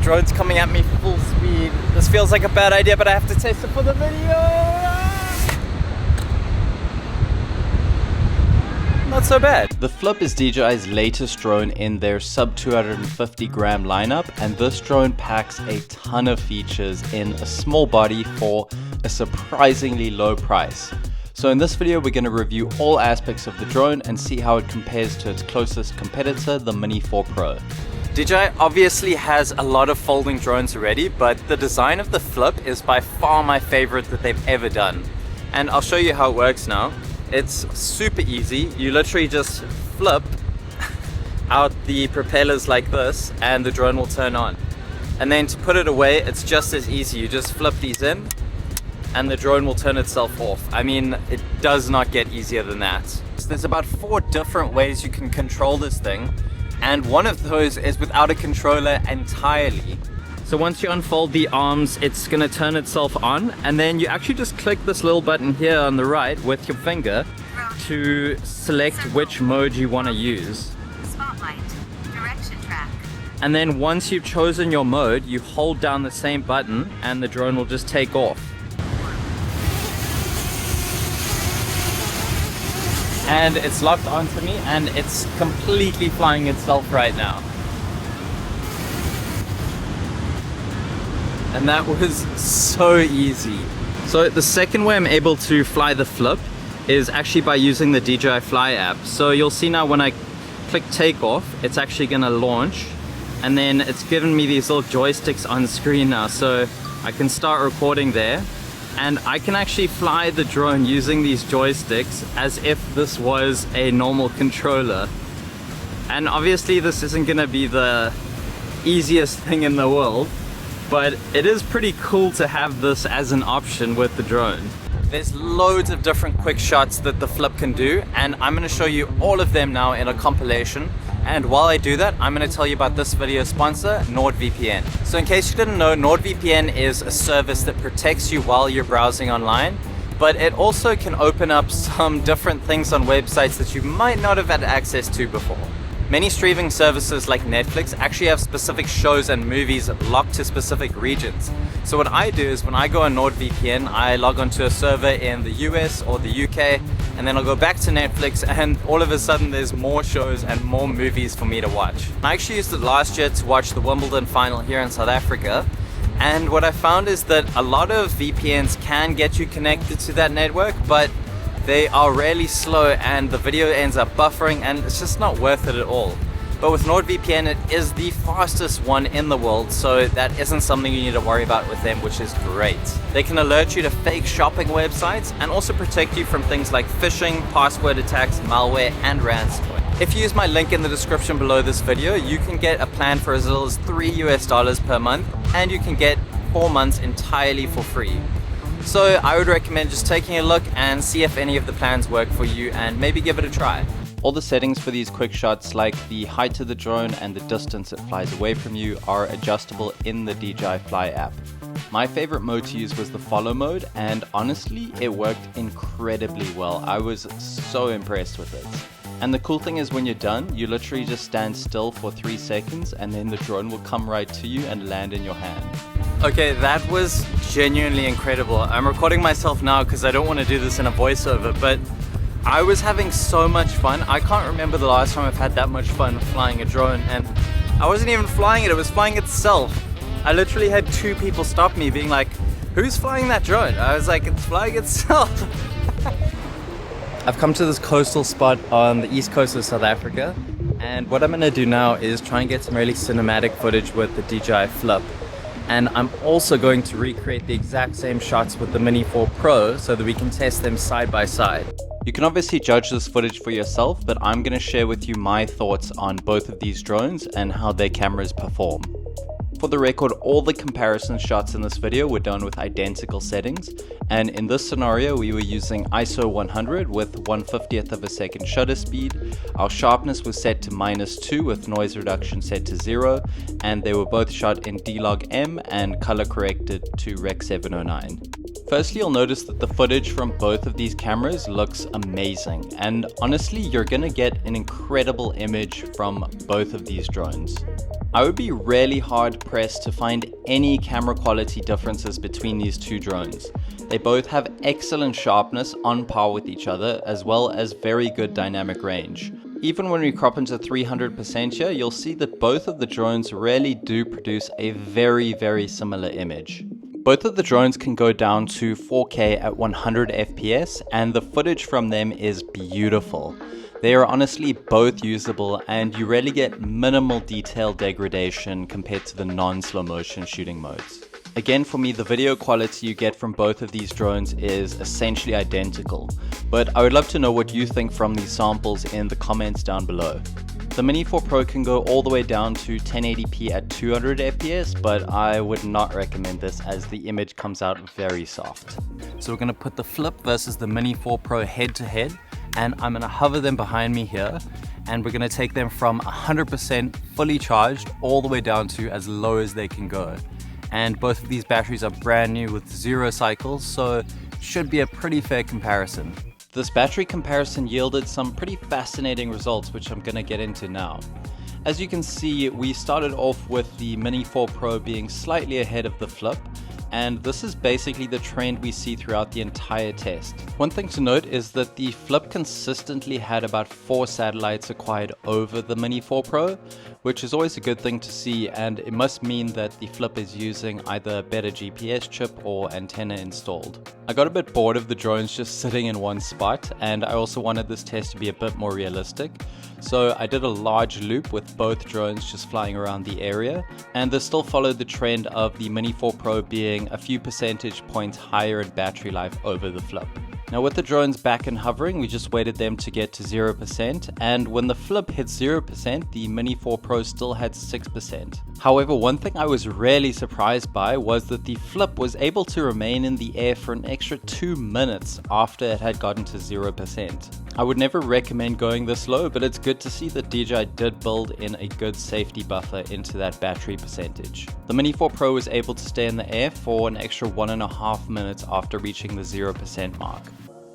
drone's coming at me full speed. This feels like a bad idea, but I have to test it for the video. Not so bad. The Flip is DJI's latest drone in their sub 250 gram lineup, and this drone packs a ton of features in a small body for a surprisingly low price. So in this video, we're going to review all aspects of the drone and see how it compares to its closest competitor, the Mini 4 Pro. DJI obviously has a lot of folding drones already, but the design of the Flip is by far my favorite that they've ever done. And I'll show you how it works now. It's super easy. You literally just flip out the propellers like this and the drone will turn on. And then to put it away, it's just as easy. You just flip these in and the drone will turn itself off. I mean, it does not get easier than that. So there's about 4 different ways you can control this thing, and one of those is without a controller entirely. So once you unfold the arms, it's gonna turn itself on, and then you actually just click this little button here on the right with your finger to select which mode you want to use. Spotlight, direction track. And then once you've chosen your mode, you hold down the same button and the drone will just take off. And it's locked onto me and it's completely flying itself right now. And that was so easy. So the second way I'm able to fly the Flip is actually by using the DJI Fly App. So you'll see now when I click takeoff, it's actually gonna launch, and then it's given me these little joysticks on screen now, so I can start recording there. And I can actually fly the drone using these joysticks as if this was a normal controller. And obviously this isn't gonna be the easiest thing in the world, but it is pretty cool to have this as an option with the drone. There's loads of different quick shots that the Flip can do, and I'm gonna show you all of them now in a compilation. And while I do that, I'm going to tell you about this video sponsor, NordVPN. So in case you didn't know, NordVPN is a service that protects you while you're browsing online, but it also can open up some different things on websites that you might not have had access to before. Many streaming services like Netflix actually have specific shows and movies locked to specific regions. So what I do is when I go on NordVPN, I log onto a server in the US or the UK, and then I'll go back to Netflix, and all of a sudden there's more shows and more movies for me to watch. I actually used it last year to watch the Wimbledon final here in South Africa, and what I found is that a lot of VPNs can get you connected to that network, but they are really slow and the video ends up buffering and it's just not worth it at all. But with NordVPN, it is the fastest one in the world, so that isn't something you need to worry about with them, which is great. They can alert you to fake shopping websites and also protect you from things like phishing, password attacks, malware, and ransomware. If you use my link in the description below this video, you can get a plan for as little as $3 per month, and you can get 4 months entirely for free. So I would recommend just taking a look and see if any of the plans work for you and maybe give it a try. All the settings for these quick shots, like the height of the drone and the distance it flies away from you, are adjustable in the DJI Fly app. My favorite mode to use was the follow mode, and honestly it worked incredibly well. I was so impressed with it. And the cool thing is when you're done, you literally just stand still for 3 seconds and then the drone will come right to you and land in your hand. Okay, that was genuinely incredible. I'm recording myself now because I don't want to do this in a voiceover, but I was having so much fun. I can't remember the last time I've had that much fun flying a drone, and I wasn't even flying it, it was flying itself. I literally had 2 people stop me being like, "Who's flying that drone?" I was like, "It's flying itself." I've come to this coastal spot on the east coast of South Africa, and what I'm going to do now is try and get some really cinematic footage with the DJI Flip. And I'm also going to recreate the exact same shots with the Mini 4 Pro so that we can test them side by side. You can obviously judge this footage for yourself, but I'm going to share with you my thoughts on both of these drones and how their cameras perform. For the record, all the comparison shots in this video were done with identical settings, and in this scenario we were using ISO 100 with 1/50th of a second shutter speed. Our sharpness was set to -2 with noise reduction set to 0, and they were both shot in D-Log M and color corrected to Rec 709. Firstly, you'll notice that the footage from both of these cameras looks amazing, and honestly you're gonna get an incredible image from both of these drones. I would be really hard pressed to find any camera quality differences between these two drones. They both have excellent sharpness on par with each other, as well as very good dynamic range. Even when we crop into 300% here, you'll see that both of the drones really do produce a very similar image. Both of the drones can go down to 4K at 100 FPS, and the footage from them is beautiful. They are honestly both usable, and you really get minimal detail degradation compared to the non-slow motion shooting modes. Again, for me, the video quality you get from both of these drones is essentially identical, but I would love to know what you think from these samples in the comments down below. The Mini 4 Pro can go all the way down to 1080p at 200 FPS, but I would not recommend this as the image comes out very soft. So we're going to put the Flip versus the Mini 4 Pro head to head, and I'm going to hover them behind me here, and we're going to take them from 100% fully charged all the way down to as low as they can go. And both of these batteries are brand new with 0 cycles, so should be a pretty fair comparison. This battery comparison yielded some pretty fascinating results, which I'm going to get into now. As you can see, we started off with the Mini 4 Pro being slightly ahead of the Flip, and this is basically the trend we see throughout the entire test. One thing to note is that the Flip consistently had about 4 satellites acquired over the Mini 4 Pro, which is always a good thing to see, and it must mean that the Flip is using either a better GPS chip or antenna installed. I got a bit bored of the drones just sitting in one spot, and I also wanted this test to be a bit more realistic. So I did a large loop with both drones just flying around the area, and this still followed the trend of the Mini 4 Pro being a few percentage points higher in battery life over the Flip. Now with the drones back and hovering, we just waited them to get to 0%, and when the Flip hit 0%, the Mini 4 Pro still had 6%. However, one thing I was really surprised by was that the Flip was able to remain in the air for an extra 2 minutes after it had gotten to 0%. I would never recommend going this low, but it's good to see that DJI did build in a good safety buffer into that battery percentage. The Mini 4 Pro was able to stay in the air for an extra 1.5 minutes after reaching the 0% mark.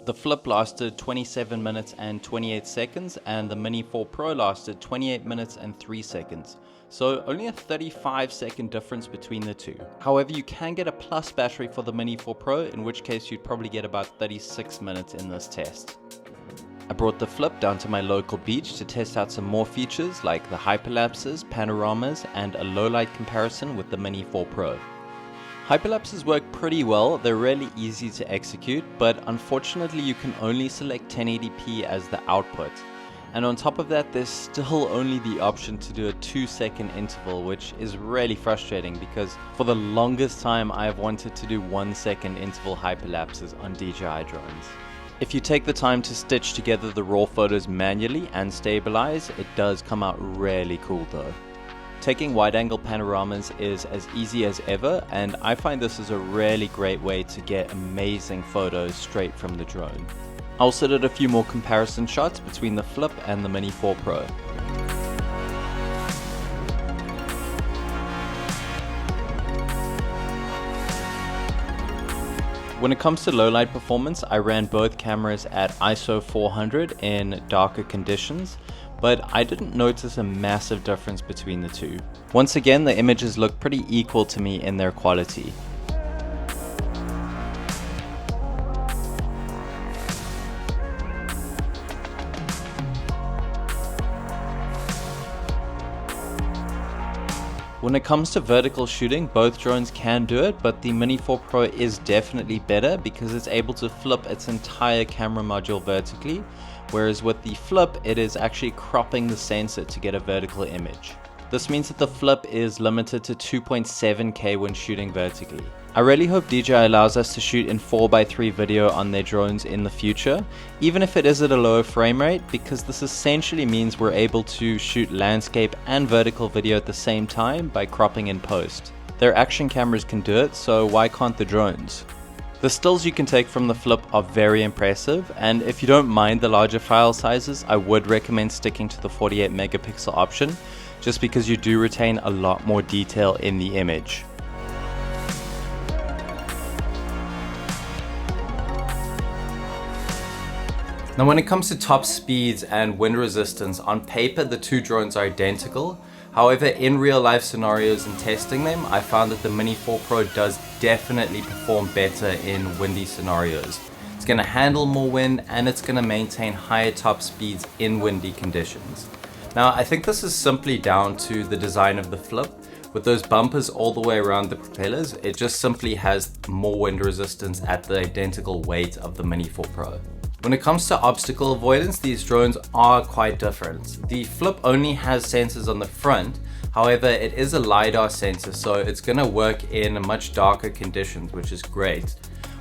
The Flip lasted 27 minutes and 28 seconds, and the Mini 4 Pro lasted 28 minutes and 3 seconds. So only a 35-second difference between the two. However, you can get a plus battery for the Mini 4 Pro, in which case you'd probably get about 36 minutes in this test. I brought the Flip down to my local beach to test out some more features like the hyperlapses, panoramas, and a low light comparison with the Mini 4 Pro. Hyperlapses work pretty well, they're really easy to execute, but unfortunately you can only select 1080p as the output. And on top of that, there's still only the option to do a 2-second interval, which is really frustrating because for the longest time I've wanted to do 1-second interval hyperlapses on DJI drones. If you take the time to stitch together the raw photos manually and stabilize, it does come out really cool though. Taking wide-angle panoramas is as easy as ever, and I find this is a really great way to get amazing photos straight from the drone. I also did a few more comparison shots between the Flip and the Mini 4 Pro. When it comes to low light performance, I ran both cameras at ISO 400 in darker conditions, but I didn't notice a massive difference between the two. Once again, the images look pretty equal to me in their quality. When it comes to vertical shooting, both drones can do it, but the Mini 4 Pro is definitely better because it's able to flip its entire camera module vertically, whereas with the Flip, it is actually cropping the sensor to get a vertical image. This means that the Flip is limited to 2.7K when shooting vertically. I really hope DJI allows us to shoot in 4:3 video on their drones in the future, even if it is at a lower frame rate, because this essentially means we're able to shoot landscape and vertical video at the same time by cropping in post. Their action cameras can do it, so why can't the drones? The stills you can take from the Flip are very impressive, and if you don't mind the larger file sizes, I would recommend sticking to the 48 megapixel option, just because you do retain a lot more detail in the image. Now when it comes to top speeds and wind resistance, on paper the two drones are identical, However, in real life scenarios and testing them, I found that the Mini 4 Pro does definitely perform better in windy scenarios. It's going to handle more wind and it's going to maintain higher top speeds in windy conditions. Now, I think this is simply down to the design of the Flip. With those bumpers all the way around the propellers, it just simply has more wind resistance at the identical weight of the Mini 4 Pro. When it comes to obstacle avoidance, these drones are quite different. The Flip only has sensors on the front, however it is a LiDAR sensor, so it's going to work in much darker conditions, which is great.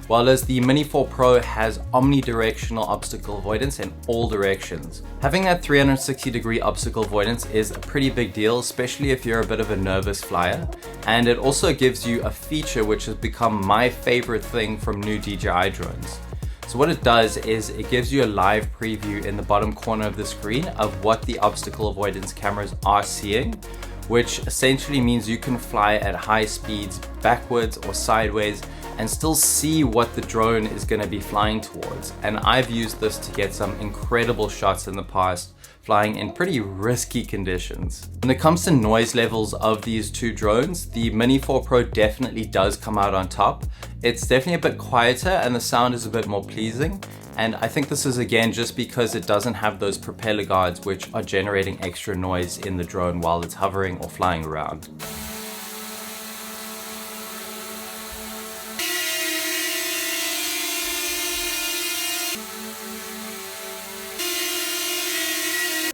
While as the Mini 4 Pro has omnidirectional obstacle avoidance in all directions. Having that 360-degree obstacle avoidance is a pretty big deal, especially if you're a bit of a nervous flyer. And it also gives you a feature which has become my favorite thing from new DJI drones. So what it does is it gives you a live preview in the bottom corner of the screen of what the obstacle avoidance cameras are seeing, which essentially means you can fly at high speeds backwards or sideways and still see what the drone is going to be flying towards. And I've used this to get some incredible shots in the past, flying in pretty risky conditions. When it comes to noise levels of these two drones, the Mini 4 Pro definitely does come out on top. It's definitely a bit quieter and the sound is a bit more pleasing. And I think this is again just because it doesn't have those propeller guards which are generating extra noise in the drone while it's hovering or flying around.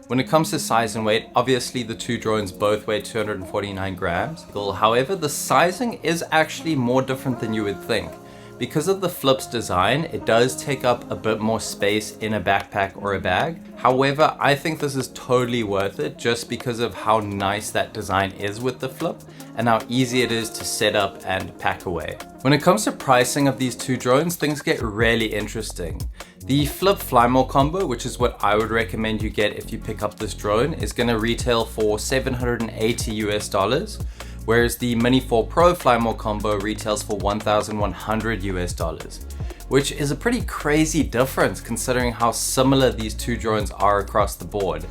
When it comes to size and weight, obviously the two drones both weigh 249 grams. However, the sizing is actually more different than you would think. Because of the Flip's design, it does take up a bit more space in a backpack or a bag. However, I think this is totally worth it just because of how nice that design is with the Flip and how easy it is to set up and pack away. When it comes to pricing of these two drones, things get really interesting. The Flip Fly More combo, which is what I would recommend you get if you pick up this drone, is going to retail for $780 US, whereas the Mini 4 Pro Fly More combo retails for $1,100 US, which is a pretty crazy difference considering how similar these two drones are across the board.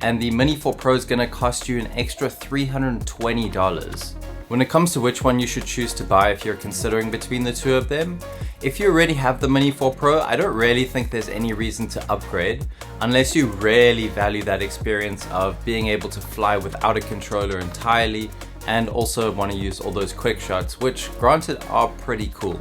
And the Mini 4 Pro is going to cost you an extra $320. When it comes to which one you should choose to buy if you're considering between the two of them, if you already have the Mini 4 Pro, I don't really think there's any reason to upgrade unless you really value that experience of being able to fly without a controller entirely and also want to use all those quick shots, which granted are pretty cool.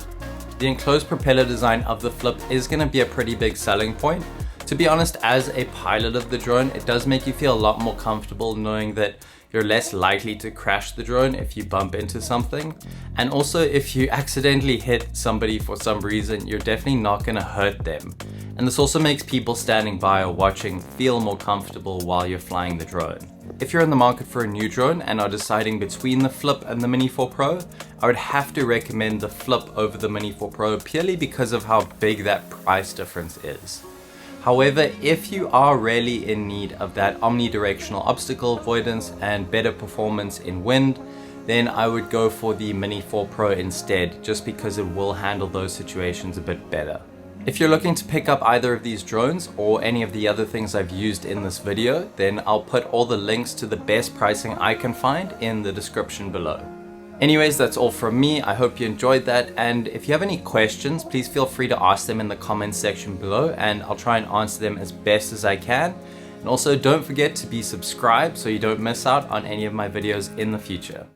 The enclosed propeller design of the Flip is going to be a pretty big selling point. To be honest, as a pilot of the drone, it does make you feel a lot more comfortable knowing that you're less likely to crash the drone if you bump into something. And also if you accidentally hit somebody for some reason, you're definitely not going to hurt them. And this also makes people standing by or watching feel more comfortable while you're flying the drone. If you're in the market for a new drone and are deciding between the Flip and the Mini 4 Pro, I would have to recommend the Flip over the Mini 4 Pro purely because of how big that price difference is. However, if you are really in need of that omnidirectional obstacle avoidance and better performance in wind, then I would go for the Mini 4 Pro instead, just because it will handle those situations a bit better. If you're looking to pick up either of these drones or any of the other things I've used in this video, then I'll put all the links to the best pricing I can find in the description below. Anyways, that's all from me. I hope you enjoyed that, and if you have any questions, please feel free to ask them in the comments section below and I'll try and answer them as best as I can. And also don't forget to be subscribed so you don't miss out on any of my videos in the future.